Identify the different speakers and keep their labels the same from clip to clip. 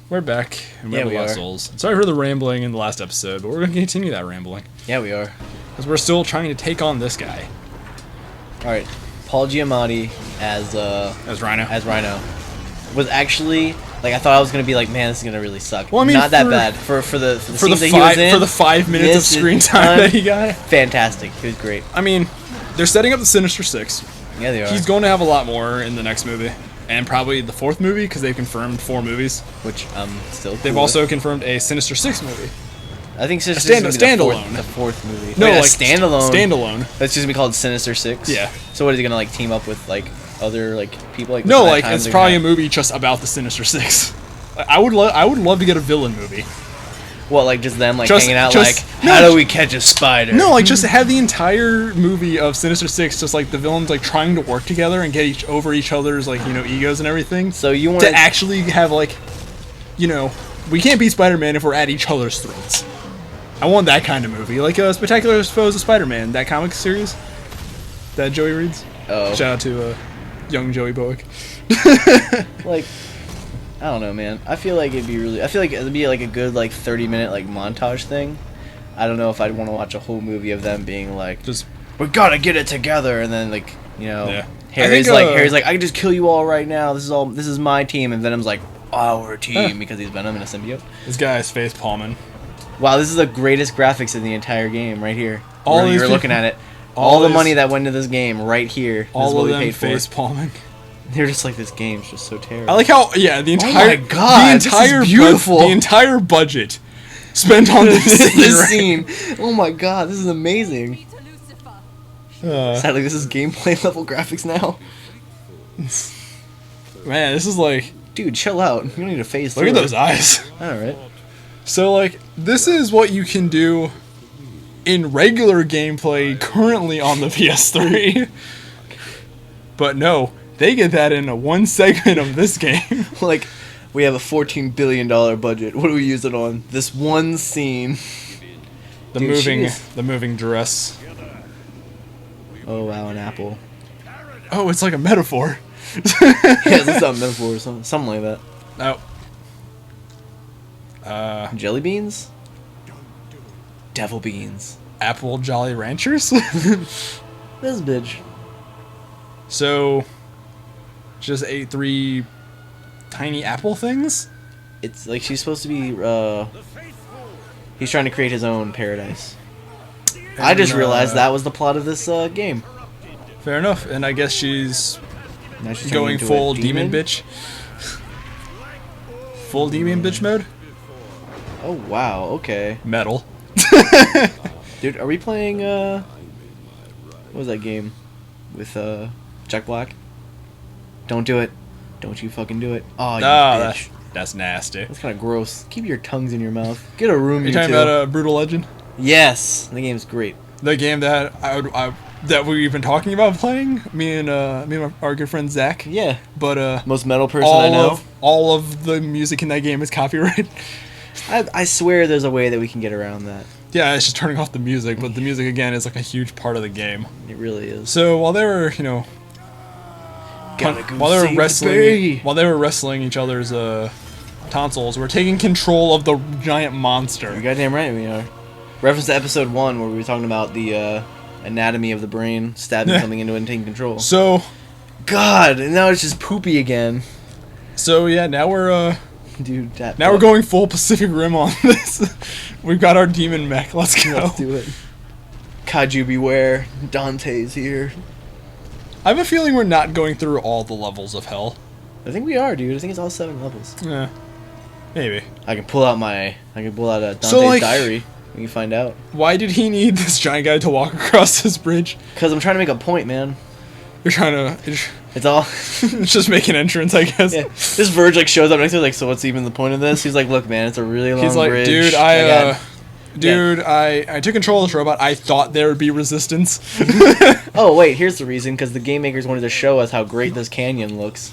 Speaker 1: We're back, and
Speaker 2: Yeah,
Speaker 1: we
Speaker 2: we
Speaker 1: have
Speaker 2: are.
Speaker 1: souls. Sorry for the rambling in the last episode, but we're going to continue that rambling.
Speaker 2: Yeah, we are.
Speaker 1: Because we're still trying to take on this guy.
Speaker 2: Alright, Paul Giamatti as Rhino. Was actually, like, I thought I was going to be like, man, this is going to really suck.
Speaker 1: Well, I mean,
Speaker 2: not that bad. For the scenes that he was in.
Speaker 1: For the 5 minutes of
Speaker 2: this
Speaker 1: screen time that he got.
Speaker 2: Fantastic. He was great.
Speaker 1: I mean, they're setting up the Sinister Six.
Speaker 2: Yeah, they are.
Speaker 1: He's going to have a lot more in the next movie. And probably the 4th movie, because they've confirmed 4 movies.
Speaker 2: Which, still cool
Speaker 1: They've also confirmed a Sinister Six movie.
Speaker 2: I think Sinister Six is
Speaker 1: standalone.
Speaker 2: the fourth movie.
Speaker 1: No,
Speaker 2: Wait,
Speaker 1: like
Speaker 2: standalone.
Speaker 1: Standalone.
Speaker 2: That's just gonna be called Sinister Six.
Speaker 1: Yeah.
Speaker 2: So what is he gonna like team up with like other like people like?
Speaker 1: No,
Speaker 2: that
Speaker 1: like
Speaker 2: time
Speaker 1: it's
Speaker 2: they're
Speaker 1: probably a
Speaker 2: gonna
Speaker 1: movie just about the Sinister Six. I would love to get a villain movie.
Speaker 2: have- What, like just them like
Speaker 1: Just-
Speaker 2: hanging out
Speaker 1: just-
Speaker 2: like
Speaker 1: no,
Speaker 2: how do we catch a spider?
Speaker 1: No, like just have the entire movie of Sinister Six, just like the villains like trying to work together and get over each other's like egos and everything.
Speaker 2: So you want
Speaker 1: to actually have like, we can't beat Spider-Man if we're at each other's throats. I want that kind of movie, like Spectacular Foes of Spider-Man, that comic series that Joey reads.
Speaker 2: Oh.
Speaker 1: Shout out to young Joey Bowick.
Speaker 2: like I don't know, man. I feel like it'd be like a good like 30-minute like montage thing. I don't know if I'd want to watch a whole movie of them being like,
Speaker 1: Just
Speaker 2: we gotta get it together, and then like
Speaker 1: Yeah.
Speaker 2: Harry's
Speaker 1: I think,
Speaker 2: Harry's like, I can just kill you all right now. This is my team, and Venom's like, our team, because he's Venom and a symbiote.
Speaker 1: this guy is face palming.
Speaker 2: Wow, this is the greatest graphics in the entire game right here.
Speaker 1: All
Speaker 2: Where
Speaker 1: these
Speaker 2: you're
Speaker 1: people-
Speaker 2: looking at it.
Speaker 1: all
Speaker 2: All the
Speaker 1: this-
Speaker 2: money that went into this game right here. This is
Speaker 1: All
Speaker 2: what
Speaker 1: of
Speaker 2: we
Speaker 1: them
Speaker 2: paid for.
Speaker 1: face palming.
Speaker 2: They're just like, this game's just so terrible.
Speaker 1: I like how the entire
Speaker 2: my God, this is beautiful.
Speaker 1: the entire budget spent on this scene.
Speaker 2: this
Speaker 1: right?
Speaker 2: scene. Oh my God, this is amazing. Sadly, this is gameplay level graphics now.
Speaker 1: Man, this is like,
Speaker 2: Dude, chill out. You don't need to phase
Speaker 1: look
Speaker 2: through
Speaker 1: at those eyes.
Speaker 2: Alright.
Speaker 1: So like, this is what you can do in regular gameplay currently on the PS3. But no, they get that in one segment of this game.
Speaker 2: Like, we have a $14 billion budget. What do we use it on? This one scene.
Speaker 1: The
Speaker 2: Dude,
Speaker 1: moving
Speaker 2: jeez.
Speaker 1: the moving dress.
Speaker 2: Oh wow, an apple.
Speaker 1: Oh, it's like a metaphor.
Speaker 2: Yeah, it's some metaphor or something like that.
Speaker 1: Oh.
Speaker 2: Jelly beans? Devil beans.
Speaker 1: Apple Jolly Ranchers?
Speaker 2: This bitch.
Speaker 1: So, just ate 3 tiny apple things?
Speaker 2: It's like she's supposed to be, he's trying to create his own paradise. I just realized that was the plot of this game.
Speaker 1: Fair enough, and I guess she's
Speaker 2: Now she's turning
Speaker 1: going
Speaker 2: into a
Speaker 1: full demon bitch. Full demon bitch mode?
Speaker 2: Oh wow, okay.
Speaker 1: Metal.
Speaker 2: Dude, are we playing, what was that game? With, Jack Black? Don't do it. Don't you fucking do it. Oh, you bitch.
Speaker 1: That's nasty.
Speaker 2: That's kind of gross. Keep your tongues in your mouth. Get a room,
Speaker 1: Are you
Speaker 2: you
Speaker 1: talking
Speaker 2: two.
Speaker 1: about Brutal Legend?
Speaker 2: Yes, the game's great.
Speaker 1: The game that that we've been talking about playing, me and our good friend Zach.
Speaker 2: Yeah,
Speaker 1: But
Speaker 2: most metal person I know.
Speaker 1: all of the music in that game is copyrighted.
Speaker 2: I swear there's a way that we can get around that.
Speaker 1: Yeah, it's just turning off the music, but the music again is like a huge part of the game.
Speaker 2: It really is.
Speaker 1: So while they were,
Speaker 2: Gotta go
Speaker 1: while they
Speaker 2: save
Speaker 1: were
Speaker 2: the
Speaker 1: wrestling each other's tonsils, we're taking control of the giant monster.
Speaker 2: You're goddamn right we are. Reference to episode 1 where we were talking about the anatomy of the brain, stabbing something into it and taking control.
Speaker 1: So
Speaker 2: God, and now it's just poopy again.
Speaker 1: So yeah, now we're
Speaker 2: Dude, that
Speaker 1: we're going full Pacific Rim on this. We've got our demon mech. Let's go.
Speaker 2: Let's do it. Kaiju beware. Dante's here.
Speaker 1: I have a feeling we're not going through all the levels of hell.
Speaker 2: I think we are, dude. I think it's all 7 levels.
Speaker 1: Yeah, maybe.
Speaker 2: I can pull out Dante's
Speaker 1: So, like-
Speaker 2: diary. We can find out.
Speaker 1: Why did he need this giant guy to walk across this bridge?
Speaker 2: Because I'm trying to make a point, man.
Speaker 1: You're trying to...
Speaker 2: It's all...
Speaker 1: It's just make an entrance, I guess.
Speaker 2: Yeah. This Verge like shows up next to it, like, so what's even the point of this? He's like, look, man, it's a really long
Speaker 1: He's like,
Speaker 2: bridge.
Speaker 1: dude,
Speaker 2: got-
Speaker 1: I took control of this robot. I thought there would be resistance.
Speaker 2: Oh, wait, here's the reason, because the game makers wanted to show us how great this canyon looks.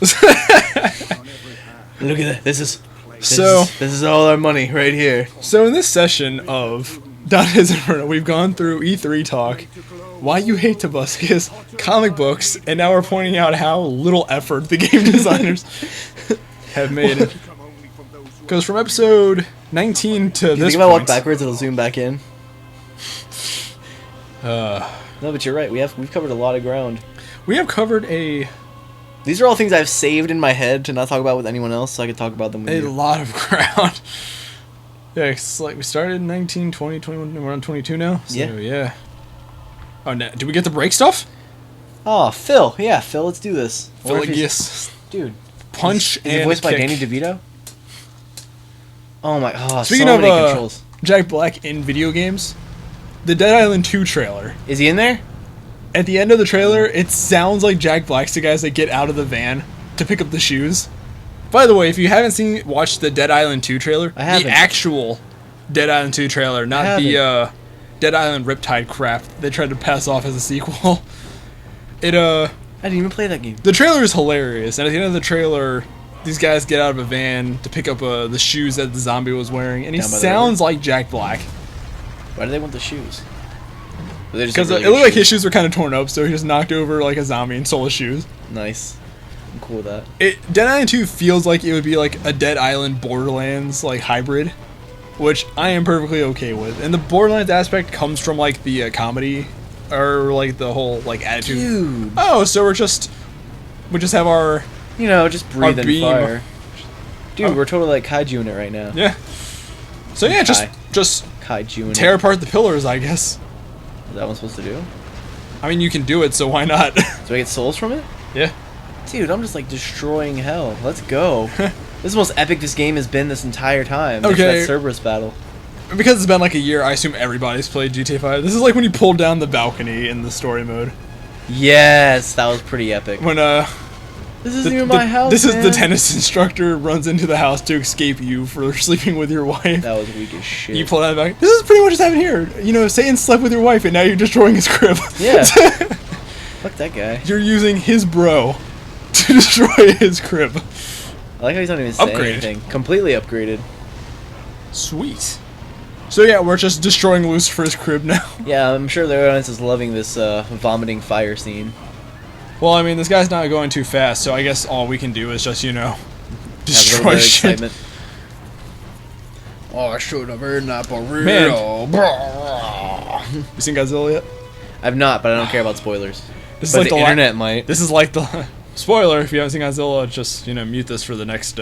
Speaker 2: Look at that. This is all our money right here.
Speaker 1: So in this session of Dante's Inferno, we've gone through E3 talk, why you hate Tobuscus, comic books, and now we're pointing out how little effort the game designers have made. Because Because from episode 19 to
Speaker 2: You
Speaker 1: this
Speaker 2: think if I walk
Speaker 1: point,
Speaker 2: backwards, it'll zoom back in?
Speaker 1: uh,
Speaker 2: No, but you're right. We've covered a lot of ground.
Speaker 1: we have covered a
Speaker 2: These are all things I've saved in my head to not talk about with anyone else, so I could talk about them with you.
Speaker 1: lot of ground. Yeah, it's like we started in 19, 20, 21, we're on 22 now. So, yeah. Oh, no, did we get the break stuff?
Speaker 2: Oh, Phil. Yeah, Phil, let's do this.
Speaker 1: Philigius.
Speaker 2: Dude.
Speaker 1: Punch
Speaker 2: Is
Speaker 1: and
Speaker 2: he voiced by
Speaker 1: kick.
Speaker 2: Danny DeVito? Oh my,
Speaker 1: Speaking
Speaker 2: so
Speaker 1: of
Speaker 2: many controls.
Speaker 1: Jack Black in video games, the Dead Island 2 trailer.
Speaker 2: Is he in there?
Speaker 1: At the end of the trailer, it sounds like Jack Black's the guys that get out of the van to pick up the shoes. By the way, if you haven't watched the Dead Island 2 trailer,
Speaker 2: I haven't.
Speaker 1: the actual Dead Island 2 trailer, not the Dead Island Riptide crap they tried to pass off as a sequel.
Speaker 2: I didn't even play that game.
Speaker 1: The trailer is hilarious, and at the end of the trailer, these guys get out of a van to pick up the shoes that the zombie was wearing, and he
Speaker 2: Down by the
Speaker 1: sounds like Jack Black.
Speaker 2: Why do they want the shoes?
Speaker 1: Because it looked like his shoes were kind of torn up, so he just knocked over like a zombie and stole his shoes.
Speaker 2: Nice. I'm cool with that.
Speaker 1: Dead Island 2 feels like it would be like a Dead Island Borderlands like hybrid, which I am perfectly okay with. And the Borderlands aspect comes from like the comedy or like the whole like attitude.
Speaker 2: Dude.
Speaker 1: Oh, so we just have our
Speaker 2: You know, just breathe in
Speaker 1: beam.
Speaker 2: fire. Dude,
Speaker 1: Oh.
Speaker 2: we're totally like kaiju-ing it right now.
Speaker 1: yeah. So yeah,
Speaker 2: Kai.
Speaker 1: just
Speaker 2: Kaiju-ing
Speaker 1: tear
Speaker 2: it.
Speaker 1: apart the pillars, I guess.
Speaker 2: Is that what I'm supposed to do?
Speaker 1: I mean, you can do it, so why not?
Speaker 2: Do I get souls from it?
Speaker 1: Yeah.
Speaker 2: Dude, I'm just like destroying hell. Let's go. This is the most epic this game has been this entire time. Thanks for
Speaker 1: Okay.
Speaker 2: that Cerberus battle.
Speaker 1: Because it's been like a year, I assume everybody's played GTA 5. This is like when you pulled down the balcony in the story mode.
Speaker 2: Yes, that was pretty epic.
Speaker 1: When
Speaker 2: This isn't even my house,
Speaker 1: this is the
Speaker 2: man.
Speaker 1: tennis instructor runs into the house to escape you for sleeping with your wife.
Speaker 2: That was weak as shit.
Speaker 1: You pull down the back. This is pretty much what's happening here. You know, Satan slept with your wife, and now you're destroying his crib.
Speaker 2: Yeah. Fuck that guy.
Speaker 1: You're using his bro to destroy his crib.
Speaker 2: I like how he's not even saying
Speaker 1: Upgraded.
Speaker 2: anything. Completely upgraded.
Speaker 1: Sweet. So yeah, we're just destroying Lucifer's crib now.
Speaker 2: Yeah, I'm sure the audience is loving this vomiting fire scene.
Speaker 1: Well, I mean, this guy's not going too fast, so I guess all we can do is just, you know,
Speaker 2: Have a little
Speaker 1: destroy
Speaker 2: bit of
Speaker 1: shit.
Speaker 2: excitement. Oh, I should have heard that burrito.
Speaker 1: Man. You seen Godzilla yet?
Speaker 2: I've not, but I don't care about spoilers.
Speaker 1: This
Speaker 2: But
Speaker 1: is like
Speaker 2: the
Speaker 1: the
Speaker 2: internet might.
Speaker 1: This is like the spoiler. If you haven't seen Godzilla, just, you know, mute this for the next.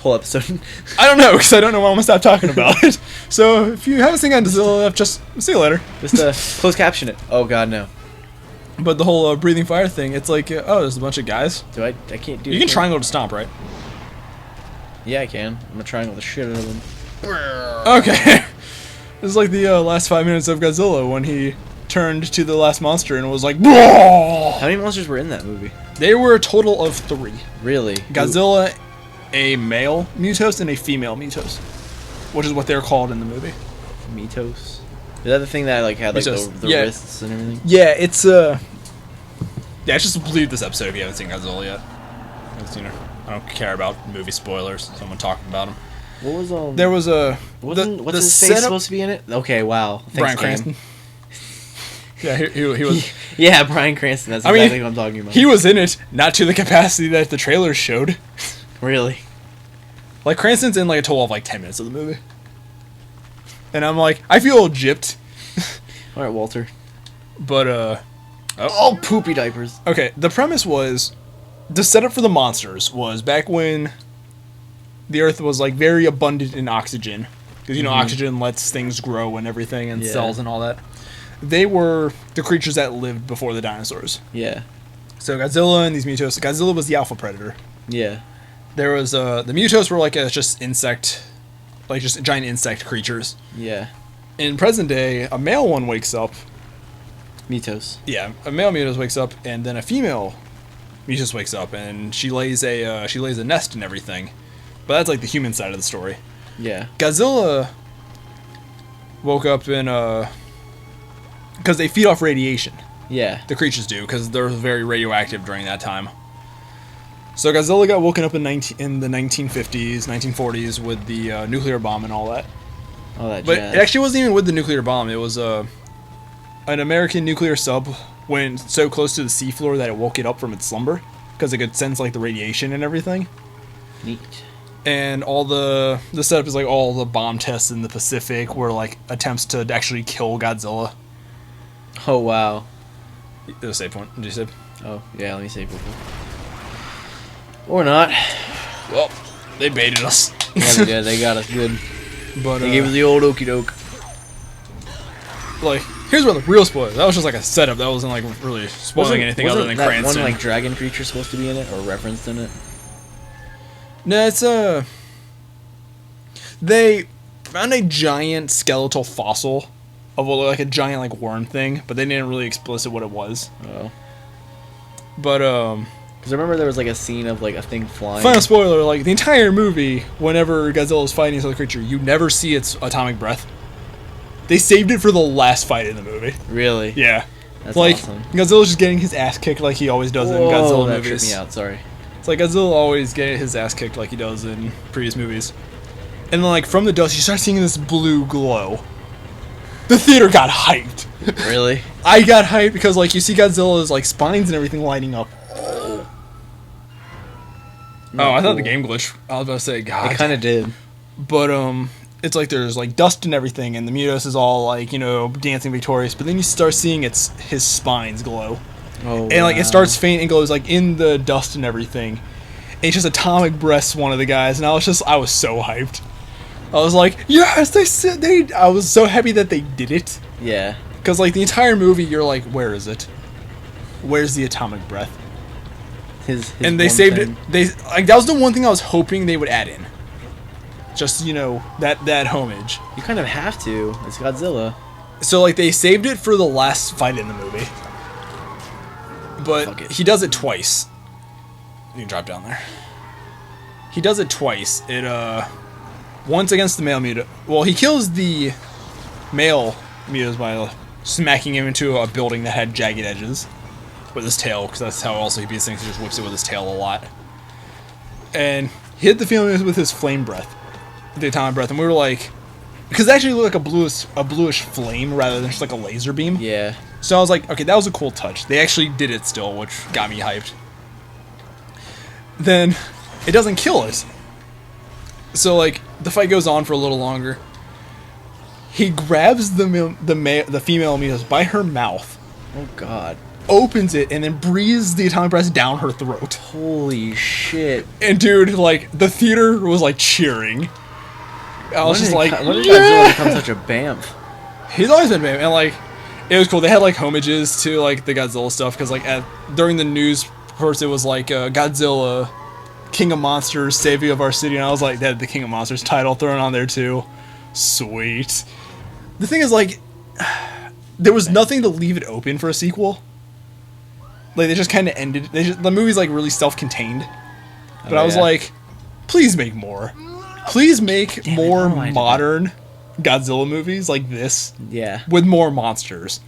Speaker 2: Whole episode.
Speaker 1: I don't know, because I don't know when I'm gonna stop talking about it. So if you haven't seen Godzilla, just see you later.
Speaker 2: Just close caption it. Oh god, no.
Speaker 1: But the whole breathing fire thing, it's like, oh, there's a bunch of guys.
Speaker 2: Do I can't do
Speaker 1: You can
Speaker 2: this.
Speaker 1: triangle to stomp, right?
Speaker 2: Yeah, I can. I'm gonna triangle the shit out of them.
Speaker 1: Okay. This is like the last 5 minutes of Godzilla when he turned to the last monster and was like, "Blah!"
Speaker 2: How many monsters were in that movie?
Speaker 1: They were a total of 3.
Speaker 2: Really?
Speaker 1: Godzilla, a male Mutos, and a female Mutos, which is what they're called in the movie.
Speaker 2: Mitos. Is that the thing that like had like
Speaker 1: Mitos.
Speaker 2: the
Speaker 1: Yeah.
Speaker 2: wrists and everything?
Speaker 1: Yeah, it's yeah, just leave this episode if you haven't seen Godzilla yet. 'Cause, you know, I don't care about movie spoilers. Someone talking about them.
Speaker 2: What was
Speaker 1: There was a
Speaker 2: Wasn't what's
Speaker 1: the
Speaker 2: his face
Speaker 1: setup-
Speaker 2: supposed to be in it? Okay, wow. Thanks,
Speaker 1: Bryan
Speaker 2: game.
Speaker 1: Cranston. Yeah, he was
Speaker 2: Yeah, Bryan Cranston. That's
Speaker 1: I mean,
Speaker 2: exactly what I'm talking about.
Speaker 1: he was in it, not to the capacity that the trailers showed.
Speaker 2: Really?
Speaker 1: Like Cranston's in like a total of like 10 minutes of the movie, and I'm like, I feel gypped,
Speaker 2: All right, Walter.
Speaker 1: but
Speaker 2: Oh, poopy diapers.
Speaker 1: okay. The premise was the setup for the monsters was back when the Earth was like very abundant in oxygen, because you know oxygen lets things grow and everything and
Speaker 2: Yeah.
Speaker 1: cells and all that. They were the creatures that lived before the dinosaurs.
Speaker 2: Yeah.
Speaker 1: So Godzilla and these Mutos. Godzilla was the alpha predator.
Speaker 2: Yeah.
Speaker 1: There was the Mutos were like just insect, like just giant insect creatures.
Speaker 2: Yeah.
Speaker 1: In present day, a male one wakes up.
Speaker 2: Mitos.
Speaker 1: Yeah, a male Mutos wakes up, and then a female Mutos wakes up, and she lays a nest and everything. But that's like the human side of the story.
Speaker 2: Yeah.
Speaker 1: Godzilla woke up in because they feed off radiation.
Speaker 2: Yeah.
Speaker 1: The creatures do, because they're very radioactive during that time. So Godzilla got woken up in the 1950s, 1940s with the nuclear bomb and all that.
Speaker 2: All that
Speaker 1: But
Speaker 2: jazz.
Speaker 1: it actually wasn't even with the nuclear bomb. It was an American nuclear sub went so close to the seafloor that it woke it up from its slumber because it could sense like the radiation and everything.
Speaker 2: Neat.
Speaker 1: And all the setup is like all the bomb tests in the Pacific were like attempts to actually kill Godzilla.
Speaker 2: Oh wow.
Speaker 1: The save point. Did you save?
Speaker 2: Oh yeah, let me save real quick. Or not.
Speaker 1: Well, they baited us.
Speaker 2: Yeah, they did. They got us good.
Speaker 1: But
Speaker 2: They gave us the old okey doke.
Speaker 1: Like, here's where the real spoiler. That was just like a setup. That wasn't like really spoiling anything other than
Speaker 2: that
Speaker 1: Cranston.
Speaker 2: one like dragon creature supposed to be in it or referenced in it?
Speaker 1: No, it's they found a giant skeletal fossil of what looked like a giant like worm thing, but they didn't really explicit what it was.
Speaker 2: Oh.
Speaker 1: But
Speaker 2: because I remember there was like a scene of like a thing flying.
Speaker 1: final spoiler, like the entire movie, whenever Godzilla is fighting this other creature, you never see its atomic breath. They saved it for the last fight in the movie.
Speaker 2: Really?
Speaker 1: Yeah.
Speaker 2: That's
Speaker 1: like,
Speaker 2: awesome.
Speaker 1: Godzilla's just getting his ass kicked like he always does in Godzilla
Speaker 2: that
Speaker 1: movies.
Speaker 2: tripped me out, sorry.
Speaker 1: It's like Godzilla always getting his ass kicked like he does in previous movies. And then like from the dust you start seeing this blue glow. The theater got hyped.
Speaker 2: Really?
Speaker 1: I got hyped because like you see Godzilla's like spines and everything lighting up. Oh, I thought the game glitched. I was about to say, God.
Speaker 2: It kind of did.
Speaker 1: But it's like there's like dust and everything, and the Mutos is all like, you know, dancing victorious. But then you start seeing his spines glow, and like it starts faint and glows like in the dust and everything. And it's just atomic breaths one of the guys, and I was so hyped. I was like, yes, they said they. I was so happy that they did it.
Speaker 2: Yeah.
Speaker 1: Because like the entire movie, you're like, where is it? Where's the atomic breath?
Speaker 2: His
Speaker 1: and they saved it. They like that was the one thing I was hoping they would add in. Just, you know, that homage.
Speaker 2: You kind of have to. It's Godzilla.
Speaker 1: So like they saved it for the last fight in the movie. But he does it twice. You can drop down there. He does it twice. It once against the male muto. Well, he kills the male mutos by smacking him into a building that had jagged edges with his tail, because that's how also he beats things. He just whips it with his tail a lot. And he hit the female with his flame breath, the atomic breath, and we were like, because it actually looked like a bluish flame rather than just like a laser beam.
Speaker 2: Yeah.
Speaker 1: So I was like, okay, that was a cool touch. They actually did it still, which got me hyped. Then it doesn't kill it. So like the fight goes on for a little longer. He grabs the female Mutos by her mouth.
Speaker 2: Oh God.
Speaker 1: Opens it and then breathes the atomic breath down her throat.
Speaker 2: Holy shit.
Speaker 1: And dude, like the theater was like cheering. I was just like,
Speaker 2: when did Godzilla become such a bamf?
Speaker 1: He's always been bam, and like it was cool. They had like homages to like the Godzilla stuff, because like during the news first it was like Godzilla, King of Monsters, Savior of our city, and I was like, they had the King of Monsters title thrown on there too. Sweet. The thing is, like, there was nothing to leave it open for a sequel. Like they just kind of ended. The movie's like really self-contained. But I was like, please make more. Please make more modern Godzilla movies like this.
Speaker 2: Yeah.
Speaker 1: With more monsters.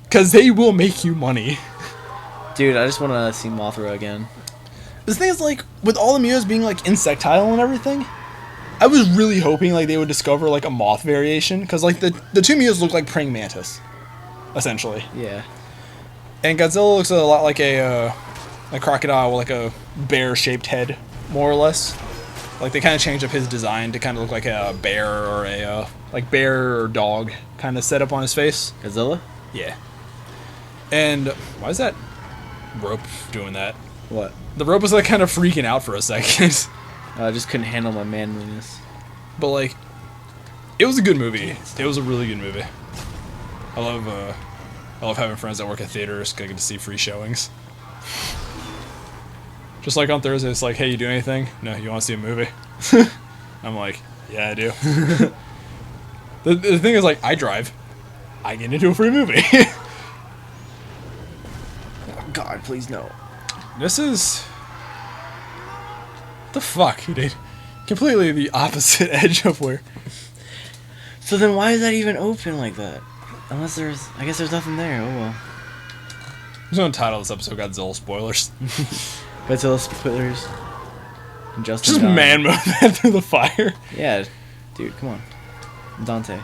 Speaker 1: Because they will make you money.
Speaker 2: Dude, I just want to see Mothra again.
Speaker 1: The thing is, like, with all the Mutos being, like, insectile and everything, I was really hoping, like, they would discover, like, a moth variation. Because, like, the two Mutos look like praying mantis, essentially.
Speaker 2: Yeah.
Speaker 1: And Godzilla looks a lot like a crocodile with, like, a bear-shaped head, more or less. Like, they kind of changed up his design to kind of look like a bear or a, like, bear or dog kind of setup on his face.
Speaker 2: Godzilla?
Speaker 1: Yeah. And why is that rope doing that?
Speaker 2: What?
Speaker 1: The rope was, like, kind of freaking out for a second.
Speaker 2: I just couldn't handle my manliness.
Speaker 1: But, like, it was a good movie. It was a really good movie. I love having friends that work at theaters, 'cause I get to see free showings. Just like on Thursday, it's like, hey, you do anything? No, you want to see a movie? I'm like, yeah, I do. The thing is, like, I drive. I get into a free movie.
Speaker 2: Oh, God, please no.
Speaker 1: This is... What the fuck, dude? Completely the opposite edge of where...
Speaker 2: So then why is that even open like that? Unless there's... I guess there's nothing there. Oh, well.
Speaker 1: I'm just going to title this episode Godzilla Spoilers.
Speaker 2: Godzilla spoilers.
Speaker 1: Just man mode that through the fire.
Speaker 2: Yeah, dude, come on. Dante.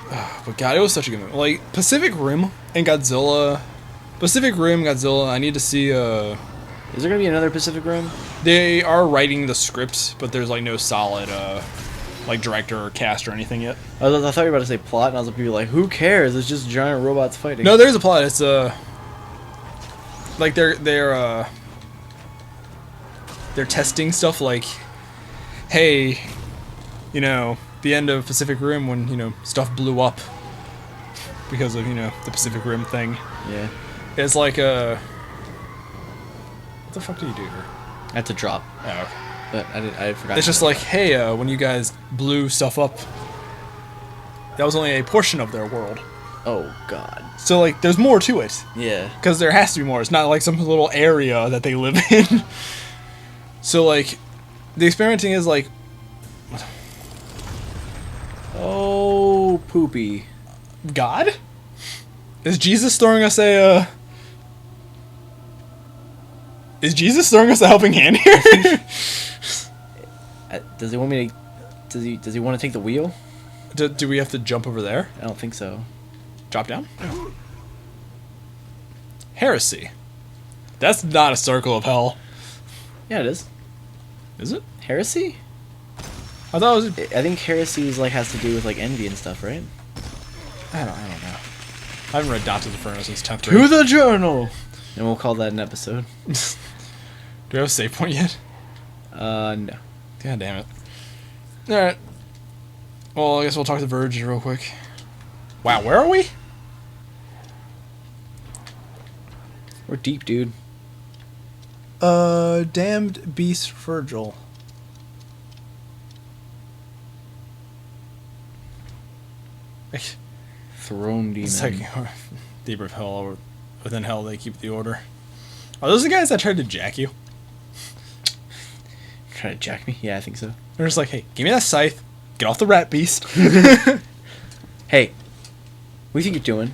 Speaker 1: But God, it was such a good movie. Like, Pacific Rim and Godzilla... Pacific Rim, Godzilla, I need to see,
Speaker 2: Is there gonna be another Pacific Rim?
Speaker 1: They are writing the script, but there's like no solid like director or cast or anything yet.
Speaker 2: I thought you were about to say plot, and I was like, who cares? It's just giant robots fighting.
Speaker 1: No, there's a plot. It's like they're testing stuff like, hey, you know, the end of Pacific Rim when, you know, stuff blew up because of, you know, the Pacific Rim thing.
Speaker 2: Yeah.
Speaker 1: It's like a... What the fuck do you do here?
Speaker 2: That's a drop.
Speaker 1: Oh, okay.
Speaker 2: But I forgot.
Speaker 1: It's just like, hey, when you guys blew stuff up, that was only a portion of their world.
Speaker 2: Oh, God.
Speaker 1: So, like, there's more to it.
Speaker 2: Yeah.
Speaker 1: Because there has to be more. It's not like some little area that they live in. So, like, the experimenting is like...
Speaker 2: Oh, poopy.
Speaker 1: God? Is Jesus throwing us a... Is Jesus throwing us a helping hand here?
Speaker 2: Does he want me to... Does he want to take the wheel?
Speaker 1: Do we have to jump over there?
Speaker 2: I don't think so.
Speaker 1: Drop down? No. Heresy. That's not a circle of hell.
Speaker 2: Yeah, it is.
Speaker 1: Is it?
Speaker 2: Heresy?
Speaker 1: I thought it was...
Speaker 2: I think heresy is like has to do with like envy and stuff, right?
Speaker 1: I don't know. I haven't read Dante's Inferno since 10th
Speaker 2: To
Speaker 1: grade.
Speaker 2: the journal! And we'll call that an episode.
Speaker 1: Do we have a save point yet?
Speaker 2: No.
Speaker 1: God damn it. Alright. Well, I guess we'll talk to Verge real quick. Wow, where are we?
Speaker 2: We're deep, dude.
Speaker 1: Damned Beast Virgil.
Speaker 2: Throne demon.
Speaker 1: It's like deeper of hell, or within hell they keep the order. Are those the guys that tried to jack you?
Speaker 2: Trying to jack me? Yeah, I think so.
Speaker 1: They're just like, hey, give me that scythe. Get off the rat beast.
Speaker 2: Hey, what do you think you're doing?